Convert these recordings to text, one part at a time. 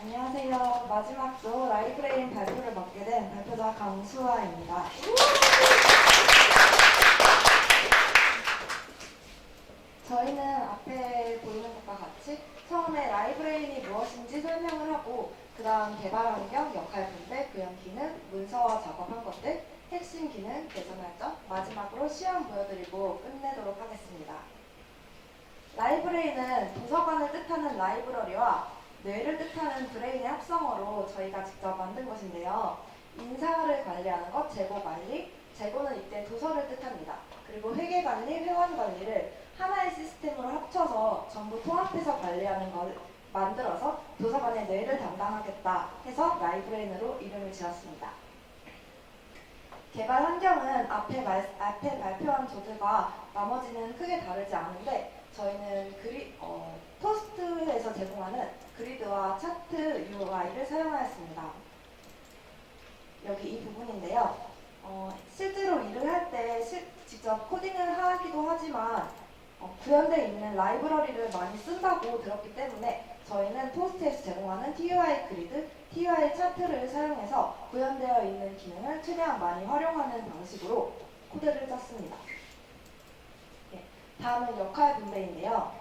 안녕하세요. 마지막 주 라이브레인 발표를 맡게 된 발표자 강수아입니다. 저희는 앞에 보이는 것과 같이 처음에 라이브레인이 무엇인지 설명을 하고 그 다음 개발 환경, 역할 분배, 구현 기능, 문서화 작업한 것들, 핵심 기능, 개선할점, 마지막으로 시험 보여드리고 끝내도록 하겠습니다. 라이브레인은 도서관을 뜻하는 라이브러리와 뇌를 뜻하는 브레인의 합성어로 저희가 직접 만든 것인데요. 인사를 관리하는 것, 재고 관리, 재고는 이때 도서를 뜻합니다. 그리고 회계 관리, 회원 관리를 하나의 시스템으로 합쳐서 전부 통합해서 관리하는 걸 만들어서 도서관의 뇌를 담당하겠다 해서 라이브레인으로 이름을 지었습니다. 개발 환경은 앞에 발표한 조들과 나머지는 크게 다르지 않은데 저희는 토스트에서 제공하는 그리드와 차트 UI를 사용하였습니다. 여기 이 부분인데요. 실제로 일을 할 때 직접 코딩을 하기도 하지만 구현되어 있는 라이브러리를 많이 쓴다고 들었기 때문에 저희는 토스트에서 제공하는 TUI 그리드, TUI 차트를 사용해서 구현되어 있는 기능을 최대한 많이 활용하는 방식으로 코드를 짰습니다. 다음은 역할 분배인데요.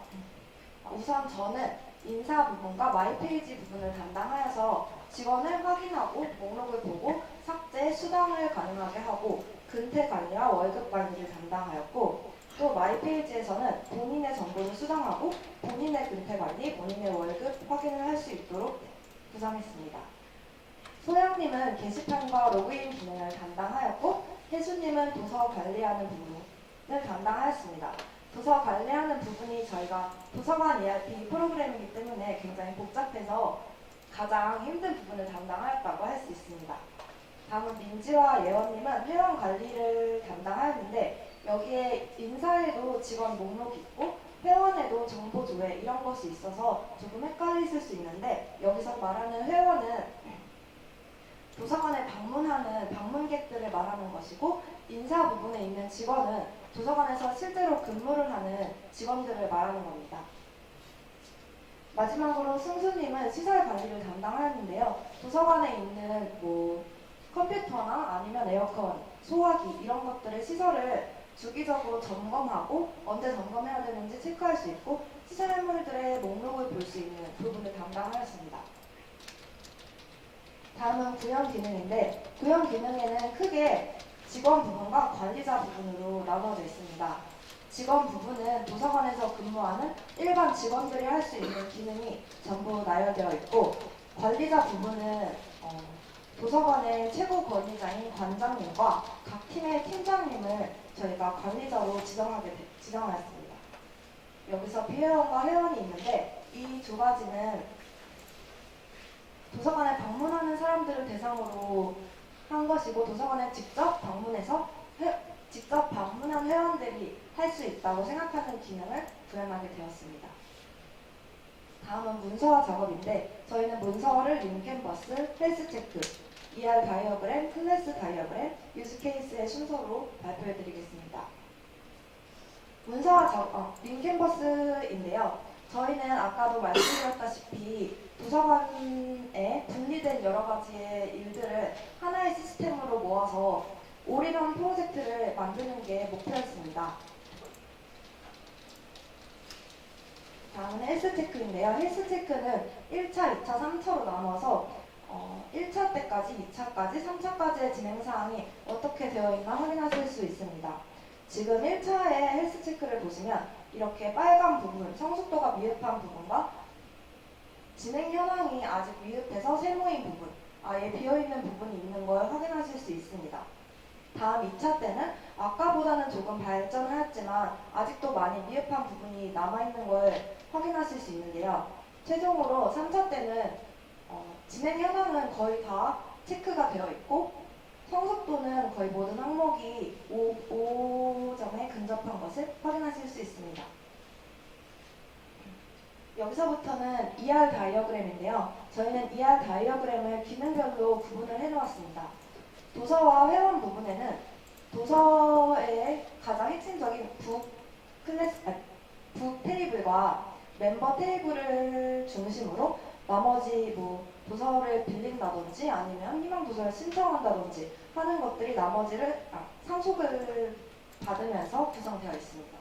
우선 저는 인사 부분과 마이페이지 부분을 담당하여서 직원을 확인하고 목록을 보고 삭제, 수정을 가능하게 하고 근태 관리와 월급 관리를 담당하였고 또 마이페이지에서는 본인의 정보를 수정하고 본인의 근태 관리, 본인의 월급 확인을 할 수 있도록 구성했습니다. 소영님은 게시판과 로그인 기능을 담당하였고 혜수님은 도서 관리하는 부분을 담당하였습니다. 도서 관리하는 부분이 저희가 도서관 ERP 프로그램이기 때문에 굉장히 복잡해서 가장 힘든 부분을 담당하였다고 할 수 있습니다. 다음은 민지와 예원님은 회원 관리를 담당하였는데 여기에 인사에도 직원 목록이 있고 회원에도 정보 조회 이런 것이 있어서 조금 헷갈리실 수 있는데 여기서 말하는 회원은 도서관에 방문하는 방문객들을 말하는 것이고 인사 부분에 있는 직원은 도서관에서 실제로 근무를 하는 직원들을 말하는 겁니다. 마지막으로 승수님은 시설 관리를 담당하였는데요. 도서관에 있는 컴퓨터나 아니면 에어컨, 소화기 이런 것들의 시설을 주기적으로 점검하고 언제 점검해야 되는지 체크할 수 있고 시설물들의 목록을 볼 수 있는 부분을 담당하였습니다. 다음은 구현 기능인데 구현 기능에는 크게 직원 부분과 관리자 부분으로 나눠져 있습니다. 직원 부분은 도서관에서 근무하는 일반 직원들이 할 수 있는 기능이 전부 나열되어 있고 관리자 부분은 도서관의 최고 권위자인 관장님과 각 팀의 팀장님을 저희가 관리자로 지정하였습니다. 여기서 비회원과 회원이 있는데 이 두 가지는 도서관에 방문하는 사람들을 대상으로 한 것이고 도서관에 직접 방문한 회원들이 할 수 있다고 생각하는 기능을 구현하게 되었습니다. 다음은 문서화 작업인데 저희는 문서화를 링캔버스, 헬스체크, ER 다이어그램, 클래스 다이어그램, 유즈케이스의 순서로 발표해드리겠습니다. 문서화 링캔버스인데요. 저희는 아까도 말씀드렸다시피 도서관에 분리된 여러 가지의 일들을 하나의 시스템으로 모아서 올인원 프로젝트를 만드는 게 목표였습니다. 다음은 헬스체크인데요. 헬스체크는 1차, 2차, 3차로 나눠서 1차 때까지, 2차까지, 3차까지의 진행사항이 어떻게 되어 있나 확인하실 수 있습니다. 지금 1차의 헬스체크를 보시면 이렇게 빨간 부분, 성숙도가 미흡한 부분과 진행 현황이 아직 미흡해서 세모인 부분, 아예 비어있는 부분이 있는 걸 확인하실 수 있습니다. 다음 2차 때는 아까보다는 조금 발전하였지만 아직도 많이 미흡한 부분이 남아있는 걸 확인하실 수 있는데요. 최종으로 3차 때는 진행 현황은 거의 다 체크가 되어 있고 성숙도는 거의 모든 항목이 5점에 근접한 것을 확인하실 수 있습니다. 여기서부터는 ER 다이어그램인데요. 저희는 ER 다이어그램을 기능별로 구분을 해놓았습니다. 도서와 회원 부분에는 도서의 가장 핵심적인 북 테이블과 멤버 테이블을 중심으로 나머지 뭐 도서를 빌린다든지 아니면 희망 도서를 신청한다든지 하는 것들이 나머지를 상속을 받으면서 구성되어 있습니다.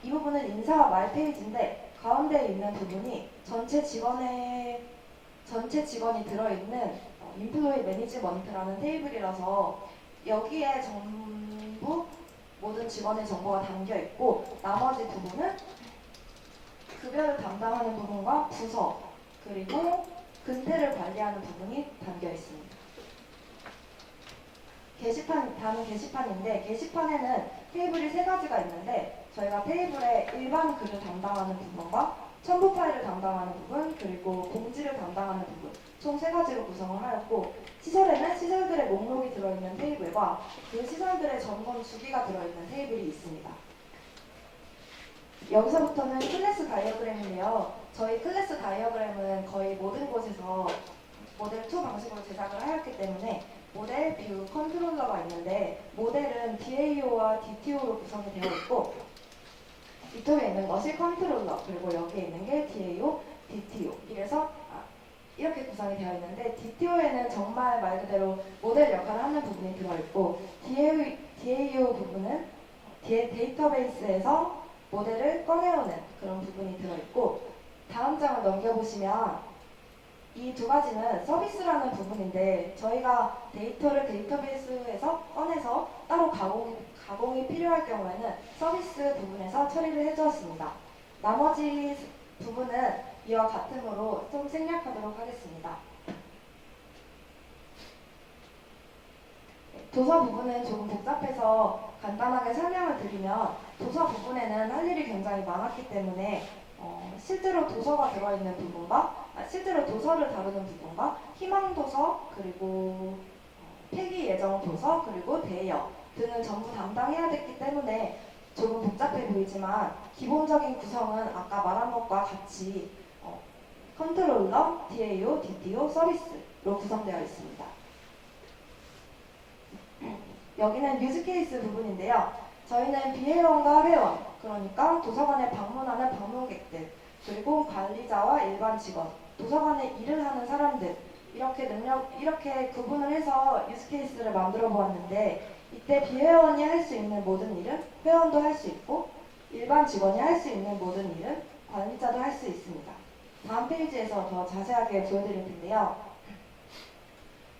이 부분은 인사와 말 페이지인데 가운데에 있는 부분이 전체 직원이 들어있는 인플로이 매니지먼트라는 테이블이라서 여기에 전부 모든 직원의 정보가 담겨 있고 나머지 부분은 급여를 담당하는 부분과 부서 그리고 근태를 관리하는 부분이 담겨 있습니다. 다른 게시판인데 게시판에는 테이블이 세 가지가 있는데 저희가 테이블에 일반 글을 담당하는 부분과 첨부 파일을 담당하는 부분 그리고 공지를 담당하는 부분 총 세 가지로 구성을 하였고 시설에는 시설들의 목록이 들어있는 테이블과 그 시설들의 점검 주기가 들어있는 테이블이 있습니다. 여기서부터는 클래스 다이어그램인데요. 저희 클래스 다이어그램은 거의 모든 곳에서 모델 2 방식으로 제작을 하였기 때문에 모델, 뷰, 컨트롤러가 있는데 모델은 DAO와 DTO로 구성이 되어 있고 이쪽에 있는 것이 컨트롤러 그리고 여기에 있는 게 DAO, DTO 이래서 이렇게 구성이 되어 있는데 DTO에는 정말 말 그대로 모델 역할을 하는 부분이 들어있고 DAO 부분은 데이터베이스에서 모델을 꺼내오는 그런 부분이 들어있고 다음 장을 넘겨보시면 이 두 가지는 서비스라는 부분인데 저희가 데이터를 데이터베이스에서 꺼내서 따로 가공이 필요할 경우에는 서비스 부분에서 처리를 해주었습니다. 나머지 부분은 이와 같음으로 좀 생략하도록 하겠습니다. 도서 부분은 조금 복잡해서 간단하게 설명을 드리면 도서 부분에는 할 일이 굉장히 많았기 때문에 실제로 도서가 들어있는 부분과 실제로 도서를 다루는 부분과 희망도서 그리고 폐기 예정 도서 그리고 대여 등을 전부 담당해야 됐기 때문에 조금 복잡해 보이지만 기본적인 구성은 아까 말한 것과 같이 컨트롤러, DAO, DTO, 서비스로 구성되어 있습니다. 여기는 유즈케이스 부분인데요. 저희는 비회원과 회원, 그러니까 도서관에 방문하는 방문객들, 그리고 관리자와 일반 직원, 도서관에 일을 하는 사람들 이렇게 구분을 해서 유즈케이스를 만들어 보았는데 이때 비회원이 할 수 있는 모든 일은 회원도 할 수 있고 일반 직원이 할 수 있는 모든 일은 관리자도 할 수 있습니다. 다음 페이지에서 더 자세하게 보여드릴 텐데요.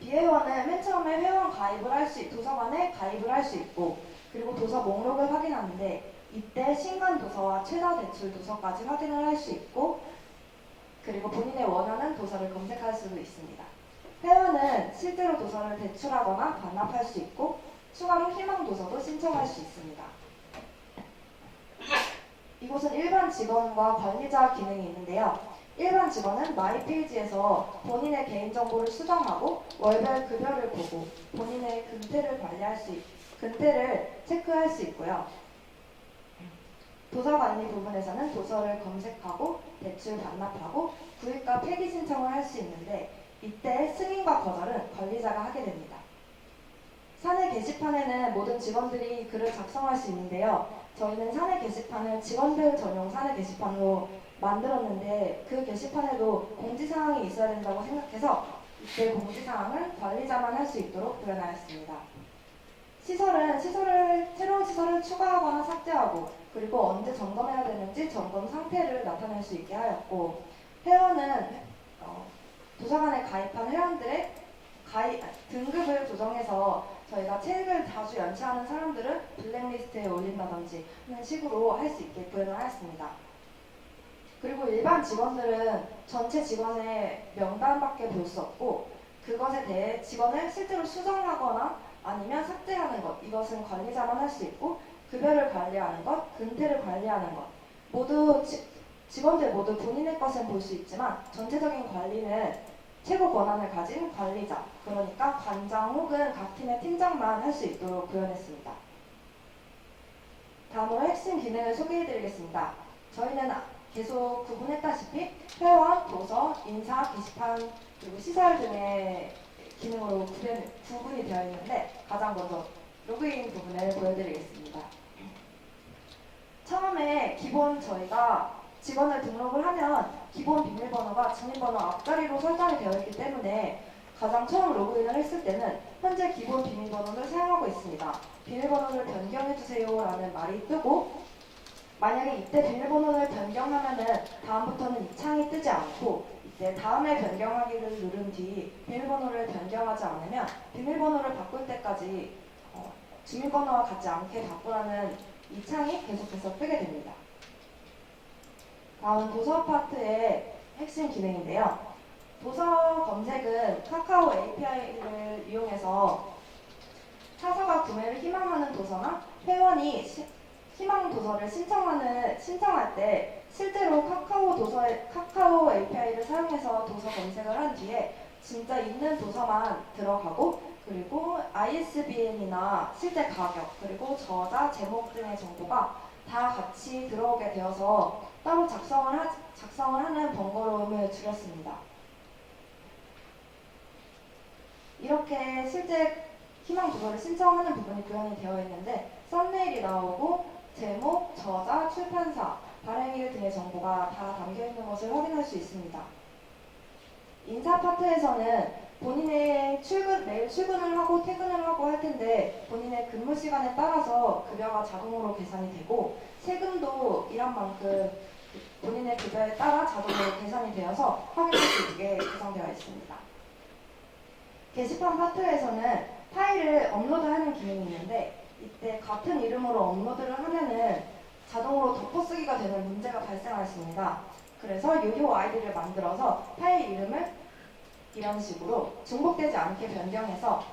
비회원은 맨 처음에 회원 가입을 도서관에 가입을 할 수 있고 그리고 도서 목록을 확인하는데 이때 신간 도서와 최다 대출 도서까지 확인을 할 수 있고 그리고 본인의 원하는 도서를 검색할 수도 있습니다. 회원은 실제로 도서를 대출하거나 반납할 수 있고 추가로 희망 도서도 신청할 수 있습니다. 이곳은 일반 직원과 관리자 기능이 있는데요. 일반 직원은 마이 페이지에서 본인의 개인정보를 수정하고 월별 급여를 보고 본인의 근태를 체크할 수 있고요. 도서관리 부분에서는 도서를 검색하고 대출 반납하고 구입과 폐기 신청을 할 수 있는데 이때 승인과 거절은 관리자가 하게 됩니다. 사내 게시판에는 모든 직원들이 글을 작성할 수 있는데요. 저희는 사내 게시판을 직원들 전용 사내 게시판으로 만들었는데 그 게시판에도 공지사항이 있어야 된다고 생각해서 이때 공지사항을 관리자만 할 수 있도록 구현하였습니다. 새로운 시설을 추가하거나 삭제하고 그리고 언제 점검해야 되는지 점검 상태를 나타낼 수 있게 하였고 회원은 도서관에 가입한 회원들의 등급을 조정해서 저희가 책을 자주 연체하는 사람들은 블랙리스트에 올린다든지 하는 식으로 할 수 있게 구현을 하였습니다. 그리고 일반 직원들은 전체 직원의 명단밖에 볼 수 없고 그것에 대해 직원을 실제로 수정하거나 아니면 삭제하는 것 이것은 관리자만 할 수 있고 급여를 관리하는 것, 근태를 관리하는 것 모두 직원들 모두 본인의 것은 볼 수 있지만 전체적인 관리는 최고 권한을 가진 관리자 그러니까 관장 혹은 각 팀의 팀장만 할 수 있도록 구현했습니다. 다음으로 핵심 기능을 소개해드리겠습니다. 저희는 계속 구분했다시피 회원, 도서, 인사, 게시판, 그리고 시설 등의 기능으로 구분이 되어 있는데 가장 먼저 로그인 부분을 보여드리겠습니다. 처음에 기본 저희가 직원을 등록을 하면 기본 비밀번호가 주민번호 앞자리로 설정이 되어 있기 때문에 가장 처음 로그인을 했을 때는 현재 기본 비밀번호를 사용하고 있습니다. 비밀번호를 변경해주세요라는 말이 뜨고, 만약에 이때 비밀번호를 변경하면은 다음부터는 이 창이 뜨지 않고, 이제 다음에 변경하기를 누른 뒤 비밀번호를 변경하지 않으면 비밀번호를 바꿀 때까지 주민번호와 같지 않게 바꾸라는 이 창이 계속해서 뜨게 됩니다. 다음 도서 파트의 핵심 기능인데요. 도서 검색은 카카오 API를 이용해서 사서가 구매를 희망하는 도서나 회원이 희망 도서를 신청할 때 실제로 카카오 API를 사용해서 도서 검색을 한 뒤에 진짜 있는 도서만 들어가고, 그리고 ISBN이나 실제 가격, 그리고 저자, 제목 등의 정보가 다 같이 들어오게 되어서 따로 작성을 하는 번거로움을 줄였습니다. 이렇게 실제 희망 도서를 신청하는 부분이 구현이 되어 있는데, 썸네일이 나오고 제목, 저자, 출판사, 발행일 등의 정보가 다 담겨 있는 것을 확인할 수 있습니다. 인사 파트에서는 본인의 매일 출근을 하고 퇴근을 하고 할 텐데, 본인의 근무 시간에 따라서 급여가 자동으로 계산이 되고, 세금도 일한 만큼 본인의 급여에 따라 자동으로 계산이 되어서 확인할 수 있게 구성되어 있습니다. 게시판 파트에서는 파일을 업로드하는 기능이 있는데, 이때 같은 이름으로 업로드를 하면은 자동으로 덮어쓰기가 되는 문제가 발생하였습니다. 그래서 유효 아이디를 만들어서 파일 이름을 이런 식으로 중복되지 않게 변경해서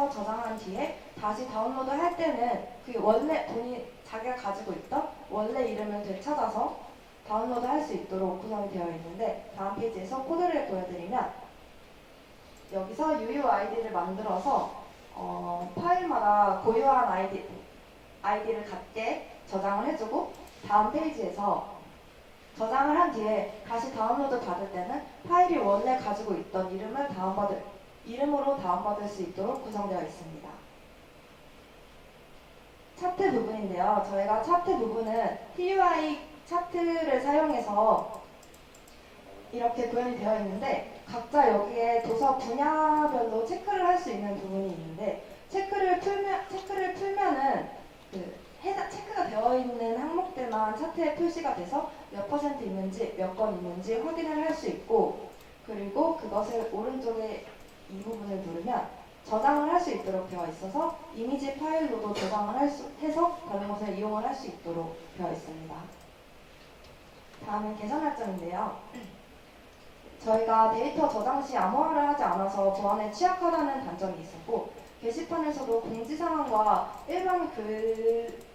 저장한 뒤에 다시 다운로드 할 때는 그 원래 자기가 가지고 있던 원래 이름을 되찾아서 다운로드 할 수 있도록 구성이 되어 있는데, 다음 페이지에서 코드를 보여드리면, 여기서 유효 아이디를 만들어서 파일마다 고유한 아이디를 갖게 저장을 해주고, 다음 페이지에서 저장을 한 뒤에 다시 다운로드 받을 때는 파일이 원래 가지고 있던 이름으로 다운받을 수 있도록 구성되어 있습니다. 차트 부분인데요. 저희가 차트 부분은 TUI 차트를 사용해서 이렇게 구현이 되어 있는데, 각자 여기에 도서 분야별로 체크를 할 수 있는 부분이 있는데, 체크를 풀면은 체크가 되어 있는 항목들만 차트에 표시가 돼서 몇 % 있는지, 몇 건 있는지 확인을 할 수 있고, 그리고 그것을 오른쪽에 이 부분을 누르면 저장을 할 수 있도록 되어 있어서 이미지 파일로도 저장을 해서 다른 곳에 이용을 할 수 있도록 되어 있습니다. 다음은 개선 할점인데요. 저희가 데이터 저장 시 암호화를 하지 않아서 보안에 취약하다는 단점이 있었고, 게시판에서도 공지사항과 일반 글을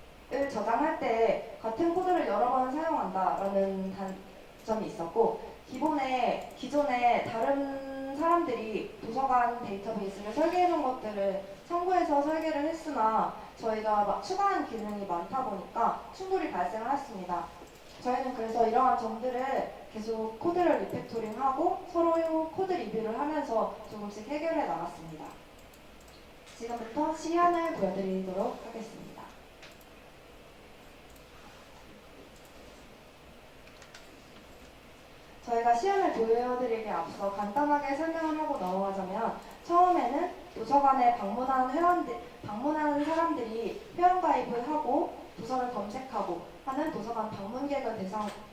저장할 때 같은 코드를 여러 번 사용한다라는 단점이 있었고, 기존에 다른 사람들이 도서관 데이터베이스를 설계해 놓은 것들을 참고해서 설계를 했으나 저희가 추가한 기능이 많다 보니까 충돌이 발생을 했습니다. 저희는 그래서 이러한 점들을 계속 코드를 리팩토링하고 서로 코드 리뷰를 하면서 조금씩 해결해 나갔습니다. 지금부터 시연을 보여드리도록 하겠습니다. 저희가 시연을 보여드리기에 앞서 간단하게 설명을 하고 넘어가자면, 처음에는 도서관에 방문하는 사람들이 회원가입을 하고 도서를 검색하고 하는 도서관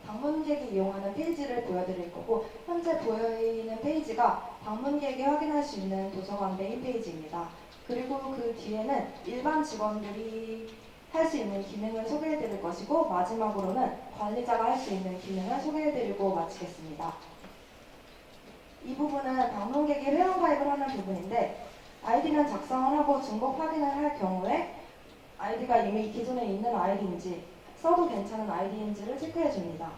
방문객이 이용하는 페이지를 보여드릴 거고, 현재 보이는 페이지가 방문객이 확인할 수 있는 도서관 메인 페이지입니다. 그리고 그 뒤에는 일반 직원들이 할 수 있는 기능을 소개해드릴 것이고, 마지막으로는 관리자가 할 수 있는 기능을 소개해드리고 마치겠습니다. 이 부분은 방문객이 회원가입을 하는 부분인데, 아이디는 작성을 하고 중복 확인을 할 경우에 아이디가 이미 기존에 있는 아이디인지, 써도 괜찮은 아이디인지를 체크해줍니다.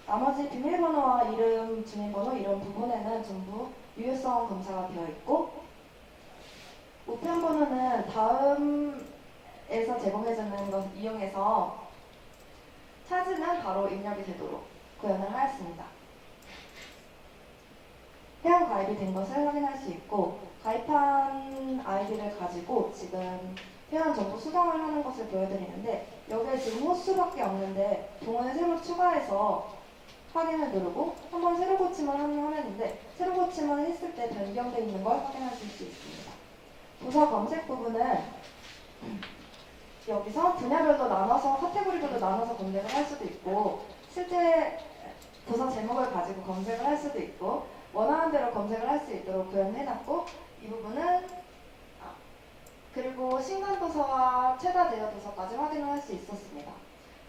나머지 비밀번호와 이름, 주민번호 이런 부분에는 전부 유효성 검사가 되어 있고, 우편번호는 다음에서 제공해주는 것을 이용해서 찾으면 바로 입력이 되도록 구현을 하였습니다. 회원 가입이 된 것을 확인할 수 있고, 가입한 아이디를 가지고 지금 회원 정보 수정을 하는 것을 보여드리는데, 여기에 지금 호수밖에 없는데 동호회 새로 추가해서 확인을 누르고 한번 새로 고침을 하는 화면인데 새로 고침을 했을 때 변경되어 있는 걸 확인하실 수 있습니다. 도서 검색 부분은 여기서 분야별로 나눠서 카테고리별로 나눠서 검색을 할 수도 있고 실제 도서 제목을 가지고 검색을 할 수도 있고 원하는 대로 검색을 할 수 있도록 구현해놨고 이 부분은 그리고 신간 도서와 최다 대여 도서까지 확인을 할 수 있었습니다.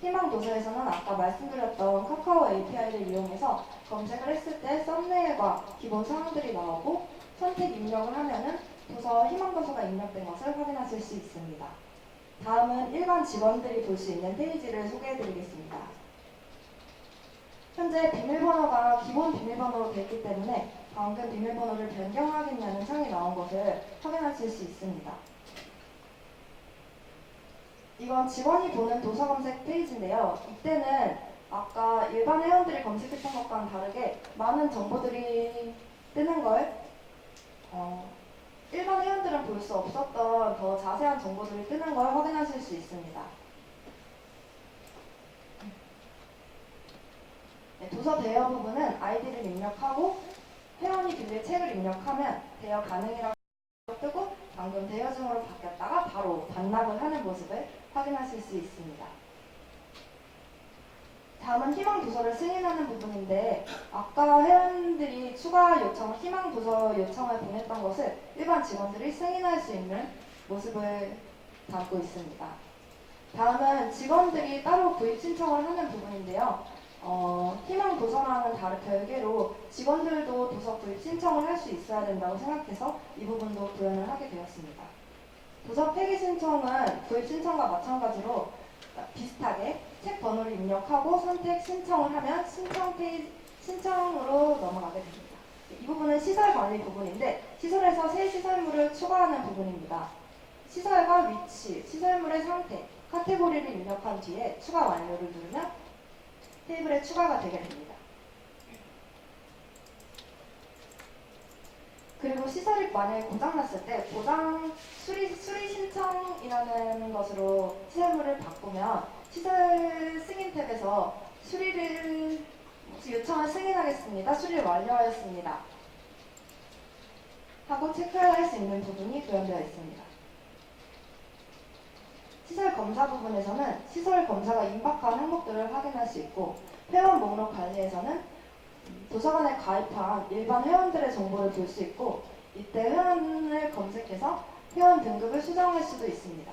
희망 도서에서는 아까 말씀드렸던 카카오 API를 이용해서 검색을 했을 때 썸네일과 기본 사항들이 나오고 선택 입력을 하면은 도서 희망 도서가 입력된 것을 확인하실 수 있습니다. 다음은 일반 직원들이 볼 수 있는 페이지를 소개해드리겠습니다. 현재 비밀번호가 기본 비밀번호로 되어 있기 때문에 방금 비밀번호를 변경하겠냐는 창이 나온 것을 확인하실 수 있습니다. 이건 직원이 보는 도서 검색 페이지인데요. 이때는 아까 일반 회원들이 검색했던 것과는 다르게 많은 정보들이 뜨는 걸 일반 회원들은 볼 수 없었던 더 자세한 정보들이 뜨는 걸 확인하실 수 있습니다. 네, 도서 대여 부분은 아이디를 입력하고 회원이 빌릴 책을 입력하면 대여 가능이라고 뜨고 방금 대여 중으로 바뀌었다가 바로 반납을 하는 모습을 확인하실 수 있습니다. 다음은 희망 도서를 승인하는 부분인데 아까 회원들이 추가 요청, 희망 도서 요청을 보냈던 것을 일반 직원들이 승인할 수 있는 모습을 담고 있습니다. 다음은 직원들이 따로 구입 신청을 하는 부분인데요. 희망 도서랑은 다른 별개로 직원들도 도서 구입 신청을 할 수 있어야 된다고 생각해서 이 부분도 구현을 하게 되었습니다. 도서 폐기 신청은 구입 신청과 마찬가지로 비슷하게 책 번호를 입력하고 선택 신청을 하면 신청으로 넘어가게 됩니다. 이 부분은 시설 관리 부분인데 시설에서 새 시설물을 추가하는 부분입니다. 시설과 위치, 시설물의 상태, 카테고리를 입력한 뒤에 추가 완료를 누르면 테이블에 추가가 되게 됩니다. 그리고 시설이 만약에 고장났을 때 고장 수리 신청이라는 것으로 시설물을 바꾸면 시설 승인 탭에서 수리를 요청을 승인하겠습니다. 수리를 완료하였습니다. 하고 체크를 할 수 있는 부분이 구현되어 있습니다. 시설 검사 부분에서는 시설 검사가 임박한 항목들을 확인할 수 있고 회원 목록 관리에서는 도서관에 가입한 일반 회원들의 정보를 볼 수 있고 이때 회원을 검색해서 회원 등급을 수정할 수도 있습니다.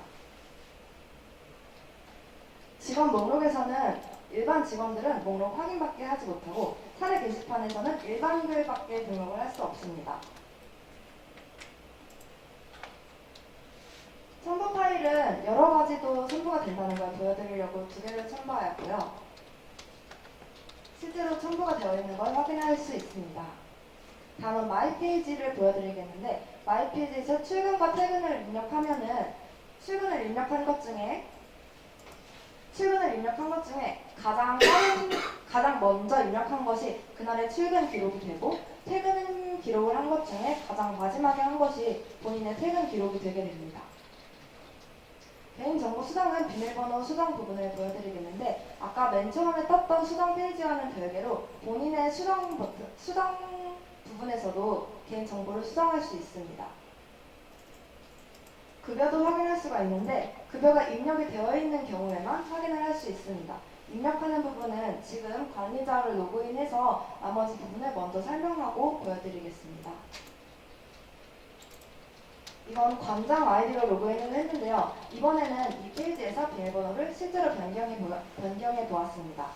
직원 목록에서는 일반 직원들은 목록 확인밖에 하지 못하고 사례 게시판에서는 일반인들밖에 등록을 할 수 없습니다. 첨부 파일은 여러 가지도 첨부가 된다는 걸 보여드리려고 두 개를 첨부하였고요. 실제로 첨부가 되어 있는 걸 확인할 수 있습니다. 다음은 마이 페이지를 보여드리겠는데 마이 페이지에서 출근과 퇴근을 입력하면은 출근을 입력한 것 중에 가장 먼저 입력한 것이 그날의 출근 기록이 되고 퇴근 기록을 한 것 중에 가장 마지막에 한 것이 본인의 퇴근 기록이 되게 됩니다. 개인정보 수정은 비밀번호 수정 부분을 보여드리겠는데 아까 맨 처음에 떴던 수정 페이지와는 별개로 본인의 수정 부분에서도 개인정보를 수정할 수 있습니다. 급여도 확인할 수가 있는데 급여가 입력이 되어 있는 경우에만 확인을 할 수 있습니다. 입력하는 부분은 지금 관리자를 로그인해서 나머지 부분을 먼저 설명하고 보여드리겠습니다. 이건 관장 아이디로 로그인을 했는데요. 이번에는 이 페이지에서 비밀번호를 실제로 변경해 보았습니다.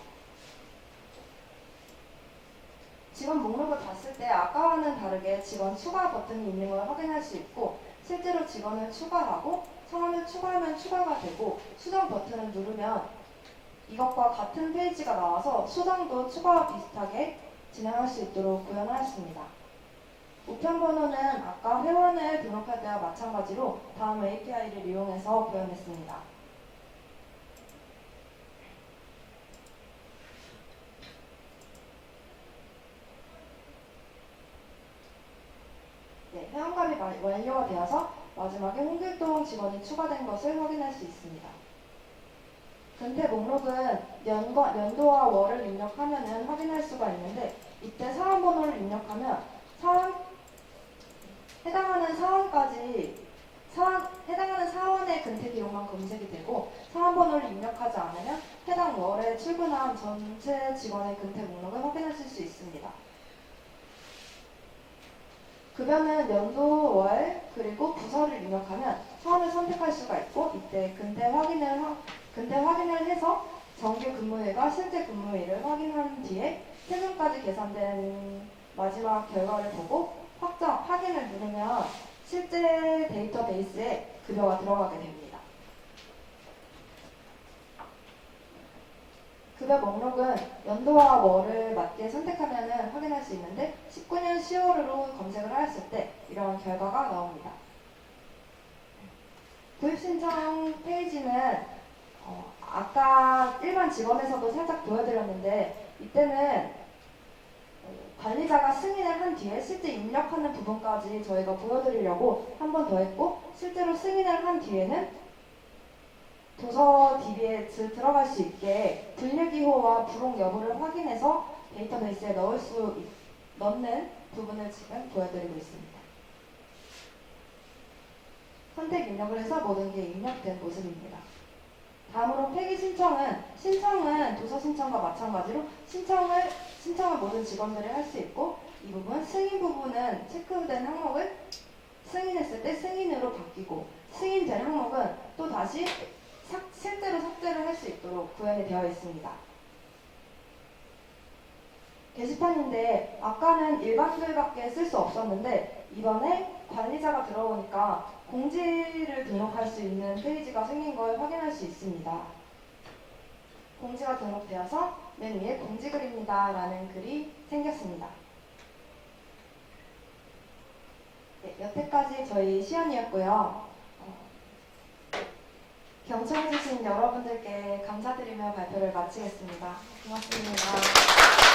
직원 목록을 봤을 때 아까와는 다르게 직원 추가 버튼이 있는 걸 확인할 수 있고 실제로 직원을 추가하고 성함을 추가하면 추가가 되고 수정 버튼을 누르면 이것과 같은 페이지가 나와서 수정도 추가와 비슷하게 진행할 수 있도록 구현하였습니다. 우편번호는 아까 회원을 등록할 때와 마찬가지로 다음 API를 이용해서 구현했습니다. 네, 회원가입이 완료가 되어서 마지막에 홍길동 직원이 추가된 것을 확인할 수 있습니다. 근태 목록은 연도와 월을 입력하면 확인할 수가 있는데 이때 사원 번호를 입력하면 해당하는 사원의 근태 기록만 검색이 되고 사원 번호를 입력하지 않으면 해당 월에 출근한 전체 직원의 근태 목록을 확인하실 수 있습니다. 급여는 연도, 월, 그리고 부서를 입력하면 사원을 선택할 수가 있고 이때 근태 확인을 해서 정규 근무일과 실제 근무일을 확인한 뒤에 세금까지 계산된 마지막 결과를 보고 확인을 누르면 실제 데이터베이스에 급여가 들어가게 됩니다. 급여 목록은 연도와 월을 맞게 선택하면 확인할 수 있는데 19년 10월으로 검색을 하였을 때 이런 결과가 나옵니다. 구입 신청 페이지는 아까 일반 직원에서도 살짝 보여드렸는데 이때는 관리자가 승인을 한 뒤에 실제 입력하는 부분까지 저희가 보여드리려고 한 번 더 했고 실제로 승인을 한 뒤에는 도서 DB에 들어갈 수 있게 분류기호와 불용 여부를 확인해서 데이터베이스에 넣는 부분을 지금 보여드리고 있습니다. 선택 입력을 해서 모든 게 입력된 모습입니다. 다음으로 폐기 신청은 도서 신청과 마찬가지로 신청을 모든 직원들이 할 수 있고 이 부분 승인 부분은 체크된 항목을 승인했을 때 승인으로 바뀌고 승인된 항목은 또 다시 실제로 삭제를 할 수 있도록 구현이 되어 있습니다. 게시판인데 아까는 일반들밖에 쓸 수 없었는데 이번에 관리자가 들어오니까 공지를 등록할 수 있는 페이지가 생긴 걸 확인할 수 있습니다. 공지가 등록되어서 맨 위에 공지글입니다 라는 글이 생겼습니다. 네, 여태까지 저희 시연이었고요. 경청해주신 여러분들께 감사드리며 발표를 마치겠습니다. 고맙습니다.